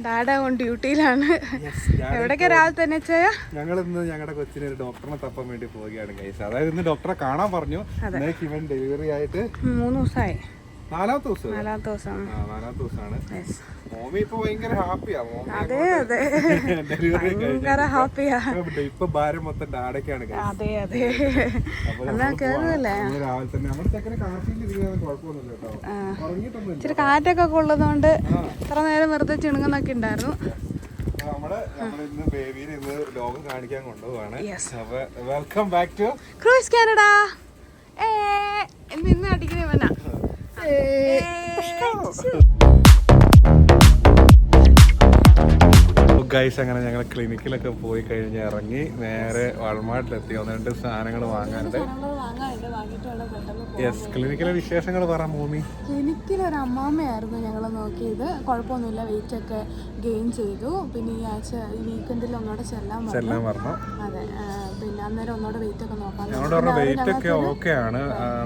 Dada on ഡ്യൂട്ടിയിലാണ്. എവിടേക്കാ രാവിലെ തന്നെ ചെയ്യാ? ഞങ്ങൾ ഇന്ന് ഞങ്ങളുടെ കൊച്ചിന് ഒരു ഡോക്ടറിനെ തപ്പാൻ വേണ്ടി പോവുകയാണ് ഗൈസ്. അതായത് ഇന്ന് ഡോക്ടറെ കാണാൻ പറഞ്ഞു. ഇവൻ ഡെലിവറി ആയിട്ട് 3 ദിവസമായി. 4ാമത്തെ ദിവസം. 4ാമത്തെ ദിവസമാണ്. മോമി ഇപ്പൊ ഭയങ്കര ഹാപ്പിയാ. അതെ ഭയങ്കര ഹാപ്പിയാ. ഇപ്പൊ ഭാരം മൊത്തം ഡാഡയ്ക്കാണ്. അതെ കേറുമല്ലേ. രാവിലെ തന്നെ നമ്മുടെ ചെക്കനെ കാർഷിക കുഴപ്പമൊന്നുമില്ല കേട്ടോ. ഇച്ചിരി കാറ്റൊക്കെ ഉള്ളതുകൊണ്ട് ഇത്ര നേരം വെറുതെ ചിണുങ്ങുന്നൊക്കെ ഉണ്ടായിരുന്നു. നമ്മളിന്ന് ബേബിനെ ഇന്ന് ലോകം കാണിക്കാൻ കൊണ്ടുപോവാണ്. Welcome back to cruise Canada. ഇന്ന് അടിക്കുന്നവനാ. ഗൈസ് അങ്ങനെ ഞങ്ങൾ ക്ലിനിക്കിലൊക്കെ പോയി കഴിഞ്ഞ് ഇറങ്ങി നേരെ വാൾമാർട്ടിലെത്തി. 1-2 സാധനങ്ങൾ വാങ്ങാനുണ്ട്. യെസ്, ക്ലിനിക്കിലെ വിശേഷങ്ങൾ പറ മൂമി. ക്ലിനിക്കിലൊരു അമ്മാമ്മയായിരുന്നു ഞങ്ങൾ നോക്കിയത്. കുഴപ്പമൊന്നുമില്ല, വെയിറ്റ് ഒക്കെ ഗെയിൻ ചെയ്തു. പിന്നെ ഈ ആഴ്ച ഈ വീക്കെൻഡിൽ ഒന്നോടെ ചെല്ലാൻ പറഞ്ഞു. അതെ, പിന്നെ അന്നേരം ഒന്നോടെ വെയിറ്റ് ഒക്കെ നോക്കാം. ഞങ്ങളോട് പറഞ്ഞ വെയിറ്റ് ഒക്കെ ഓക്കെ ആണ്.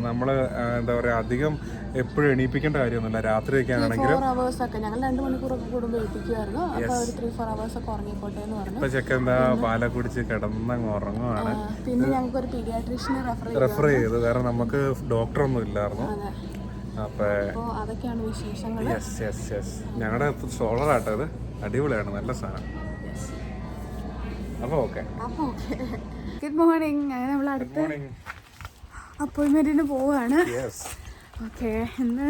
നമ്മള് എന്താ പറയാ, അധികം എപ്പോഴും എണീപ്പിക്കേണ്ട കാര്യമൊന്നുമില്ല. രാത്രിയൊക്കെ ആണെങ്കിലും 4 hours ഒക്കെ ഞങ്ങൾ 2 മണിക്കൂറൊക്കെ കൂടുമ്പോൾ എത്തിക്കുമായിരുന്നു. അപ്പോൾ ഒരു 3-4 hours ഒക്കെ ഉറങ്ങിക്കോട്ടെ എന്ന് പറഞ്ഞു. ഇപ്പൊ ചെക്കൻ എന്താ പാല കുടിച്ച് കിടന്നങ്ങ് ഉറങ്ങുവാണ്. പിന്നെ ഞങ്ങൾക്ക് ഒരു പീഡിയാട്രീഷ്യനെ റെഫർ ചെയ്തു. കാരണം നമുക്ക് ഡോക്ടർ ഒന്നും ഇല്ലായിരുന്നു. അപ്പൊ അതൊക്കെയാണ് വിശേഷങ്ങൾ. യെസ് ഞങ്ങളുടെ സോളർ ആട്ടോ ഇത്. അടിപൊളിയാണ്, നല്ല സാധനം. അപ്പൊ ഓക്കെ. Good morning. അങ്ങനെ നമ്മൾ അടുത്ത അപ്പോയിന്റ്മെന്റിന് പോവാണ്. ഓക്കെ, ഇന്ന്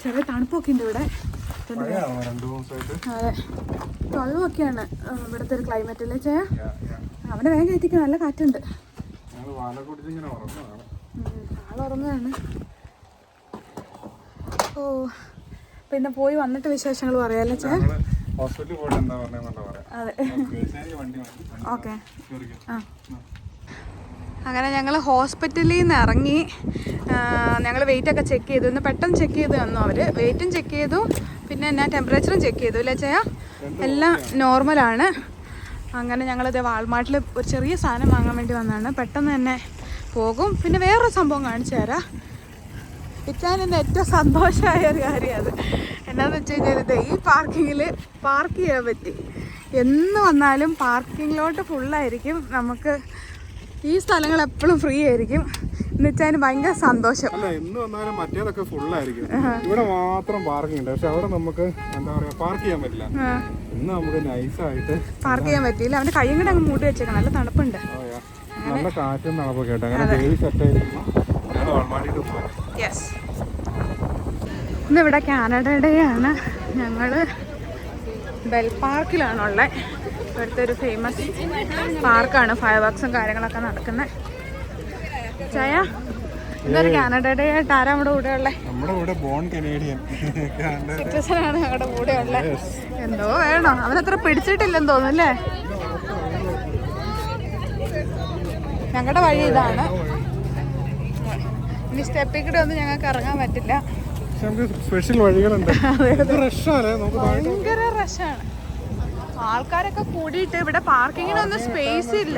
ചെറിയ തണുപ്പൊക്കെ ഉണ്ട് ഇവിടെ. അതെ, വെള്ളമൊക്കെയാണ് ഇവിടുത്തെ ഒരു ക്ലൈമറ്റ് അല്ലേ ചേ? അവിടെ വേഗം കയറ്റിക്ക്, നല്ല കാറ്റുണ്ട്. ആളുറങ്ങാണ്. ഓ, പിന്നെ പോയി വന്നിട്ട് വിശേഷങ്ങൾ പറയാല്ലേ ചേ? അതെ, ഓക്കെ. അങ്ങനെ ഞങ്ങൾ ഹോസ്പിറ്റലിൽ നിന്ന് ഇറങ്ങി. ഞങ്ങൾ വെയിറ്റൊക്കെ ചെക്ക് ചെയ്തു. ഇന്ന് പെട്ടെന്ന് ചെക്ക് ചെയ്ത് തന്നു അവർ. വെയിറ്റും ചെക്ക് ചെയ്തു, പിന്നെ എന്നാ ടെമ്പറേച്ചറും ചെക്ക് ചെയ്തു അല്ലേ ചെയ്യാ? എല്ലാം നോർമലാണ്. അങ്ങനെ ഞങ്ങളിത് വാൾമാർട്ടിൽ ഒരു ചെറിയ സാധനം വാങ്ങാൻ വേണ്ടി വന്നതാണ്. പെട്ടെന്ന് തന്നെ പോകും. പിന്നെ വേറൊരു സംഭവം കാണിച്ചു തരാം. ഇച്ചാനെൻ്റെ ഏറ്റവും സന്തോഷമായ ഒരു കാര്യം അത് എന്നാന്ന് വെച്ച് കഴിഞ്ഞാൽ ഈ പാർക്കിങ്ങിൽ പാർക്ക് ചെയ്യാൻ പറ്റി. എന്ന് വന്നാലും പാർക്കിങ്ങിലോട്ട് ഫുള്ളായിരിക്കും. നമുക്ക് ഈ സ്ഥലങ്ങൾ എപ്പോഴും ഫ്രീ ആയിരിക്കും. എന്ന് വെച്ചാൽ ഭയങ്കര സന്തോഷം. എന്ന് വന്നാലും മറ്റേതൊക്കെ ഫുള്ളായിരിക്കും. ഇവിടെ മാത്രം പാർക്കിംഗ് ഉണ്ട്, പക്ഷെ അവിടെ നമുക്ക് എന്താ പറയാ പാർക്ക് ചെയ്യാൻ പറ്റില്ല. ഇന്ന് നമുക്ക് നൈസായിട്ട് പാർക്ക് ചെയ്യാൻ പറ്റിയില്ല. അവന്റെ കൈയും കൂടെ അങ്ങ് മൂടി വെച്ചേക്കണം, നല്ല തണുപ്പുണ്ട്. നല്ല കാറ്റും തണുപ്പൊക്കെ കേട്ടോ. അങ്ങനെ ബേബി സെറ്റ് ആയിരുന്നു. യെസ്, ഇന്നിവിടെ കാനഡ ഡേ ആണ്. ഞങ്ങള് ബെൽ പാർക്കിലാണുള്ളത്. ഇവിടുത്തെ ഒരു ഫേമസ് പാർക്കാണ്. ഫയർ വർക്സും കാര്യങ്ങളൊക്കെ നടക്കുന്നത്. ചായ ഇന്നൊരു കാനഡ ഡേ ആയിട്ട് ആരാ നമ്മുടെ കൂടെ ഉള്ളത്? നമ്മുടെ കൂടെ ബോൺ കനേഡിയൻ സിറ്റിസനാണ് ഞങ്ങളുടെ കൂടെ ഉള്ളത്. എന്തോ വേണോ, അവനത്ര പിടിച്ചിട്ടില്ലെന്ന് തോന്നുന്നല്ലേ? ഞങ്ങളുടെ വഴി ഇതാണ്. ഇനി സ്റ്റെപ്പിൽ കൂടെ ഒന്നും ഞങ്ങൾക്ക് ഇറങ്ങാൻ പറ്റില്ല. സ്പെഷ്യൽ വഴികളുണ്ട്. ഭയങ്കര റഷാണ്. ആൾക്കാരൊക്കെ കൂടിയിട്ട് ഇവിടെ പാർക്കിങ്ങിനൊന്നും സ്പേസ് ഇല്ല.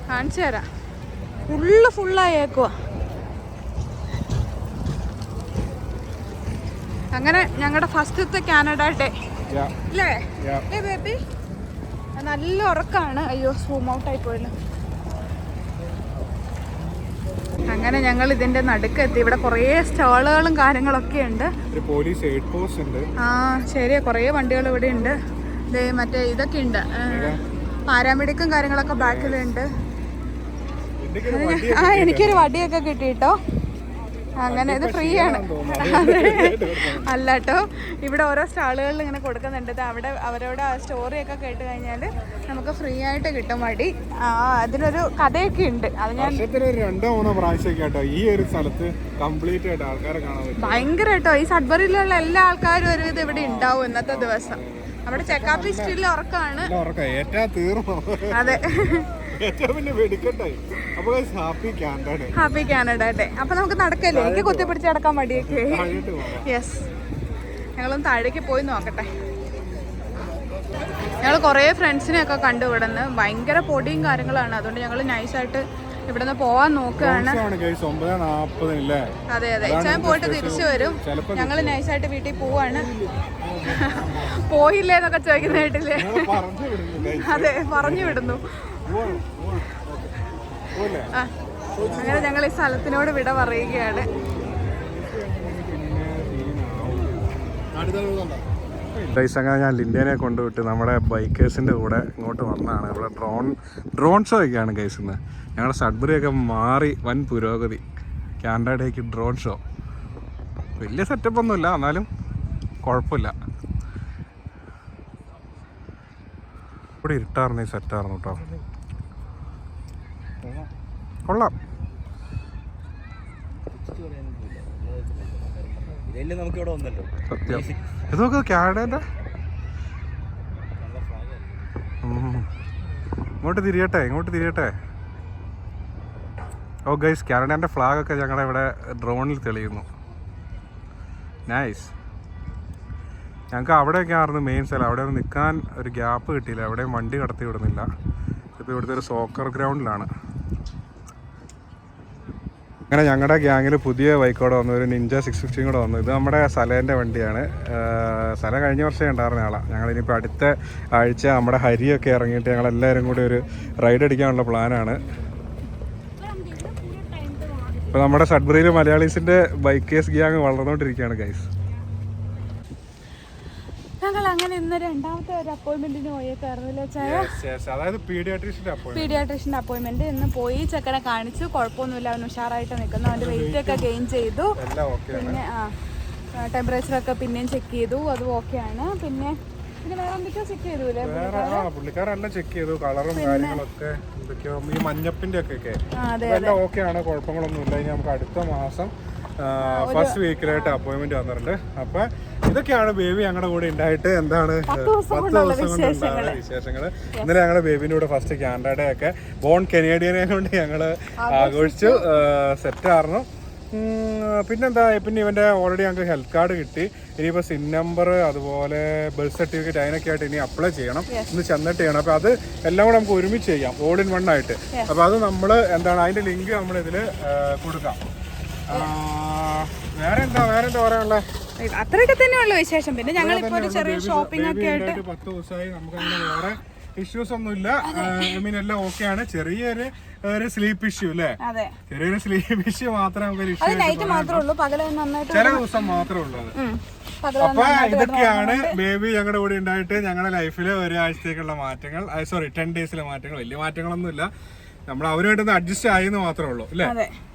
കാണിച്ചു തരാം, ഫുള്ളായേക്കുവാ. അങ്ങനെ ഞങ്ങളുടെ ഫസ്റ്റത്തെ കാനഡ ഡേ അല്ലേ ബേബി? നല്ല ഉറക്കാണ്. അയ്യോ, സൂം ഔട്ട് ആയി പോയല്ലോ. അങ്ങനെ ഞങ്ങൾ ഇതിന്റെ നടുക്കെത്തി. ഇവിടെ കുറേ സ്റ്റാളുകളും കാര്യങ്ങളൊക്കെ ഉണ്ട്. ആ ശരിയാ, കുറേ വണ്ടികൾ ഇവിടെ ഉണ്ട്. മറ്റേ ഇതൊക്കെ ഉണ്ട്, പാരാമെഡിക്കും കാര്യങ്ങളൊക്കെ ബാക്കിലുണ്ട്. എനിക്കൊരു വടിയൊക്കെ കിട്ടിട്ടോ. അങ്ങനെ ഇത് ഫ്രീ ആണ് അല്ല കേട്ടോ. ഇവിടെ ഓരോ സ്റ്റാളുകളിൽ ഇങ്ങനെ കൊടുക്കുന്നുണ്ട്. അവിടെ അവരോട് സ്റ്റോറിയൊക്കെ കേട്ട് കഴിഞ്ഞാൽ നമുക്ക് ഫ്രീ ആയിട്ട് കിട്ടും വടി. അതിനൊരു കഥയൊക്കെ ഉണ്ട്. അത് ഞാൻ ഭയങ്കരമായിട്ടോ ഈ സഡ്ബറിയിലുള്ള എല്ലാ ആൾക്കാരും ഒരുവിധം ഇവിടെ ഉണ്ടാവും ഇന്നത്തെ ദിവസം. നമ്മുടെ ചെക്കാപ്പി സ്റ്റിൽ ഉറക്കാണ്. അതെ, ഹാപ്പി കാനഡ ഡേ. അപ്പൊ നമുക്ക് നടക്കല്ലേ? എനിക്ക് കുത്തിപ്പിടിച്ച് നടക്കാൻ മടിയൊക്കെ. യെസ്, ഞങ്ങളൊന്ന് താഴേക്ക് പോയി നോക്കട്ടെ. ഞങ്ങൾ കുറേ ഫ്രണ്ട്സിനെയൊക്കെ കണ്ടു. ഇവിടെ നിന്ന് ഭയങ്കര പൊടിയും കാര്യങ്ങളാണ്. അതുകൊണ്ട് ഞങ്ങൾ നൈസായിട്ട് ഇവിടെ നിന്ന് പോവാൻ നോക്കുകയാണ്. അതെ, ഞാൻ പോയിട്ട് തിരിച്ചു വരും. ഞങ്ങൾ നൈസായിട്ട് വീട്ടിൽ പോവാണ്. പോയില്ലേന്നൊക്കെ ചോദിക്കുന്ന കേട്ടില്ലേ? പറഞ്ഞു വിടുന്നു. അതെ, പറഞ്ഞു വിടുന്നു. ആ, അങ്ങനെ ഞങ്ങൾ ഈ സ്ഥലത്തിനോട് വിട പറയുകയാണ്. അങ്ങനെ ഞാൻ ലിൻഡേനെ കൊണ്ടുവിട്ട് നമ്മുടെ ബൈക്കേഴ്സിൻ്റെ കൂടെ ഇങ്ങോട്ട് വന്നതാണ്. ഇവിടെ ഡ്രോൺ ഷോ ഒക്കെയാണ് ഗൈസ് ഇന്ന്. ഞങ്ങളുടെ സഡ്ബറിയൊക്കെ മാറി വൻ പുരോഗതി. കാനഡയിലേക്ക് ഡ്രോൺ ഷോ. വലിയ സെറ്റപ്പൊന്നുമില്ല, എന്നാലും കുഴപ്പമില്ല. ഇവിടെ ഇരുട്ടായിരുന്നു, ഈ സെറ്റായിരുന്നു കേട്ടോ. കൊള്ളാം. സത്യം. ഇതൊക്കെ കാനഡേൻ്റെ ഇങ്ങോട്ട് തിരിയട്ടെ. ഓ ഗൈസ്, കാനഡേൻ്റെ ഫ്ലാഗൊക്കെ ഞങ്ങളുടെ ഇവിടെ ഡ്രോണിൽ തെളിയുന്നു. നൈസ്. ഞങ്ങൾക്ക് അവിടെയൊക്കെ ആയിരുന്നു മെയിൻ സ്ഥലം. അവിടെ ഒന്ന് നിൽക്കാൻ ഒരു ഗ്യാപ്പ് കിട്ടിയില്ല. എവിടെയും വണ്ടി കടത്തി വിടുന്നില്ല. ഇപ്പോൾ ഇവിടുത്തെ ഒരു സോക്കർ ഗ്രൗണ്ടിലാണ്. അങ്ങനെ ഞങ്ങളുടെ ഗ്യാങ്ങിൽ പുതിയ ബൈക്കോടെ വന്നു, ഒരു നിഞ്ച 650 കൂടെ വന്നു. ഇത് നമ്മുടെ സലേൻ്റെ വണ്ടിയാണ്. സല കഴിഞ്ഞ വർഷം ഉണ്ടായിരുന്ന ആളാണ്. ഞങ്ങളിനിപ്പോൾ അടുത്ത ആഴ്ച നമ്മുടെ ഹരിയൊക്കെ ഇറങ്ങിയിട്ട് ഞങ്ങളെല്ലാവരും കൂടി ഒരു റൈഡ് അടിക്കാനുള്ള പ്ലാനാണ്. ഇപ്പോൾ നമ്മുടെ സഡ്ബറിയിൽ മലയാളീസിൻ്റെ ബൈക്കേഴ്സ് ഗ്യാങ് വളർന്നുകൊണ്ടിരിക്കുകയാണ് ഗൈസ്. ഞങ്ങൾ അങ്ങനെ ഇന്ന് രണ്ടാമത്തെ ഒരു അപ്പോയിന്റ്മെന്റിന് പോയേക്കായിരുന്നില്ലേ ചായ? അതായത് പീഡിയാട്രീഷ്യന്റെ അപ്പോയിന്റ്മെന്റ് ഇന്ന് പോയി. ചെക്കനെ കാണിച്ചു, കുഴപ്പമൊന്നുമില്ല, അവൻ ഉഷാറായിട്ട് നിൽക്കുന്നു. അവന്റെ വെയിറ്റ് ഒക്കെ ഗെയിൻ ചെയ്തു. പിന്നെ ടെമ്പറേച്ചർ ഒക്കെ പിന്നെയും ചെക്ക് ചെയ്തു, അതും ഓക്കെയാണ്. പിന്നെ വേറെ എന്തൊക്കെയോ ചെക്ക് ചെയ്തൂല്ലേ? പുള്ളിക്കാരെല്ലാം ചെക്ക് ചെയ്തു, കളറും കാര്യങ്ങളൊക്കെ എന്തൊക്കെയോ ഈ മഞ്ഞപ്പിന്റെ ഒക്കെ എല്ലാം ഓക്കെയാണ്, കുഴപ്പങ്ങളൊന്നുമില്ല. ഇനി നമുക്ക് അടുത്ത മാസം ഫസ്റ്റ് വീക്കിലായിട്ട് അപ്പോയിന്റ്മെന്റ് വന്നിട്ടുണ്ട്. അപ്പൊ ഇതൊക്കെയാണ് ബേബി ഞങ്ങളുടെ കൂടെ ഉണ്ടായിട്ട് എന്താണ് 10 ദിവസം കൊണ്ടുണ്ടാകുന്ന വിശേഷങ്ങൾ. ഇന്നലെ ഞങ്ങളുടെ ബേബിന്റെ കൂടെ ഫസ്റ്റ് കാനഡയുടെ ഒക്കെ ബോൺ കനേഡിയനെ കൊണ്ട് ഞങ്ങള് ആഘോഷിച്ചു. സെറ്റായിരുന്നു. പിന്നെന്താ, പിന്നെ ഇവന്റെ ഓൾറെഡി ഞങ്ങൾക്ക് ഹെൽത്ത് കാർഡ് കിട്ടി. ഇനിയിപ്പോൾ സിൻ നമ്പർ അതുപോലെ ബർത്ത് സർട്ടിഫിക്കറ്റ് അതിനൊക്കെ ആയിട്ട് ഇനി അപ്ലൈ ചെയ്യണം. ഇന്ന് ചെന്നിട്ട് ചെയ്യണം. അപ്പോൾ അത് എല്ലാം കൂടെ നമുക്ക് ഒരുമിച്ച് ചെയ്യാം, ഓൾ ഇൻ വൺ ആയിട്ട്. അപ്പോൾ അത് നമ്മൾ എന്താണ് അതിന്റെ ലിങ്ക് നമ്മൾ ഇതിൽ കൊടുക്കാം. വേറെ എന്താ പറയാനുള്ള അത്രയൊക്കെ തന്നെയുള്ള വിശേഷം. പിന്നെ ഞങ്ങൾ ഇപ്പോൾ ഒരു ചെറിയ ഷോപ്പിംഗ് ഒക്കെ ആയിട്ട് 10 ദിവസമായി. നമുക്ക് അങ്ങനെ വേറെ ഇഷ്യൂസ് ഒന്നുമില്ല. എല്ലാം ഓക്കെയാണ്. ചെറിയൊരു സ്ലീപ്പ് ഇഷ്യൂ അല്ലേ? ചെറിയൊരു സ്ലീപ്പ് ഇഷ്യൂ മാത്രമേ നമുക്ക് ചില ദിവസം മാത്രമേ ഉള്ളൂ. അപ്പൊ ഇതൊക്കെയാണ് ബേബി ഞങ്ങളുടെ കൂടെ ഉണ്ടായിട്ട് ഞങ്ങളുടെ ലൈഫില് ഒരാഴ്ചത്തേക്കുള്ള മാറ്റങ്ങൾ. 10 ഡേയ്സിലെ മാറ്റങ്ങൾ. വലിയ മാറ്റങ്ങളൊന്നുമില്ല. നമ്മൾ അവരുമായിട്ടൊന്ന് അഡ്ജസ്റ്റ് ആയെന്ന് മാത്രമേ ഉള്ളൂ അല്ലേ?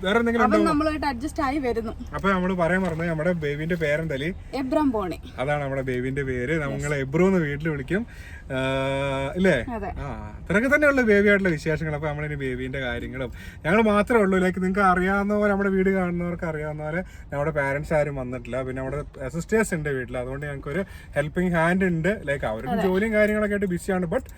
വേറെ എന്തെങ്കിലും അഡ്ജസ്റ്റ് ആയി വരുന്നു. അപ്പൊ നമ്മള് പറയാൻ പറഞ്ഞത് നമ്മുടെ ബേബിന്റെ പേരെന്തല്ലേ? എബ്രാം ബോണി. അതാണ് നമ്മുടെ ബേബിന്റെ പേര്. നമ്മൾ എബ്രൂന്ന് വീട്ടിൽ വിളിക്കും ഇല്ലേ? അത്രയൊക്കെ തന്നെയുള്ള ബേബി ആയിട്ടുള്ള വിശേഷങ്ങൾ. അപ്പൊ നമ്മളിനി ബേബിന്റെ കാര്യങ്ങളും ഞങ്ങൾ മാത്രമേ ഉള്ളൂ. ലൈക്ക് നിങ്ങൾക്ക് അറിയാവുന്നവർ, നമ്മുടെ വീട് കാണുന്നവർക്ക് അറിയാവുന്നവരെ നമ്മുടെ പാരന്റ്സ് ആരും വന്നിട്ടില്ല. പിന്നെ നമ്മുടെ സിസ്റ്റേഴ്സ് ഉണ്ട് വീട്ടിൽ. അതുകൊണ്ട് ഞങ്ങൾക്ക് ഒരു ഹെൽപ്പിംഗ് ഹാൻഡ് ഉണ്ട്. ലൈക്ക് അവർക്ക് ജോലിയും കാര്യങ്ങളൊക്കെ ആയിട്ട് ബിസിയാണ്. ബട്ട്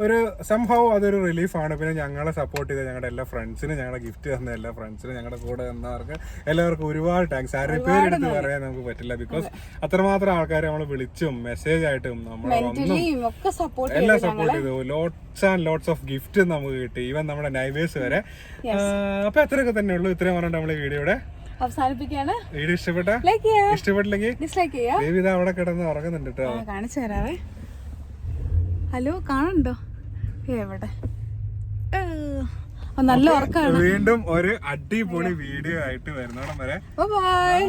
ഒരു സംഭവം അതൊരു റിലീഫാണ്. പിന്നെ ഞങ്ങളെ സപ്പോർട്ട് ചെയ്ത ഞങ്ങളുടെ എല്ലാ ഫ്രണ്ട്സിനും, ഞങ്ങളെ ഗിഫ്റ്റ് തന്ന എല്ലാ ഫ്രണ്ട്സിനും, ഞങ്ങളുടെ കൂടെ വന്നവർക്ക് എല്ലാവർക്കും ഒരുപാട് താങ്ക്സ്. ആരും പേരെടുത്ത് പറയാൻ നമുക്ക് പറ്റില്ല. ബിക്കോസ് അത്രമാത്രം ആൾക്കാരെ നമ്മൾ വിളിച്ചും മെസ്സേജ് ആയിട്ടും നമ്മളെ എല്ലാം സപ്പോർട്ട് ചെയ്തു. Lots and lots of gift നമുക്ക് കിട്ടി, ഈവൻ നമ്മുടെ നൈബേഴ്സ് വരെ. അപ്പൊ അത്രയൊക്കെ തന്നെ ഉള്ളൂ. ഇത്രയും പറഞ്ഞിട്ട് നമ്മളെ വീഡിയോയുടെ അവസാനിപ്പിക്കുകയാണ്. വീഡിയോ ഇഷ്ടപ്പെട്ടില്ലെങ്കിൽ ബേബി ഇതാ അവിടെ കിടന്ന് ഉറങ്ങുന്നുണ്ട് കേട്ടോ. കാണിച്ചു തരാവേ. ഹലോ, കാണണ്ടോ? എവിടെ? നല്ല ഉറക്കാണ്. വീണ്ടും ഒരു അടിപൊളി വീഡിയോ ആയിട്ട് വരുന്നോടം വരെ ബൈ.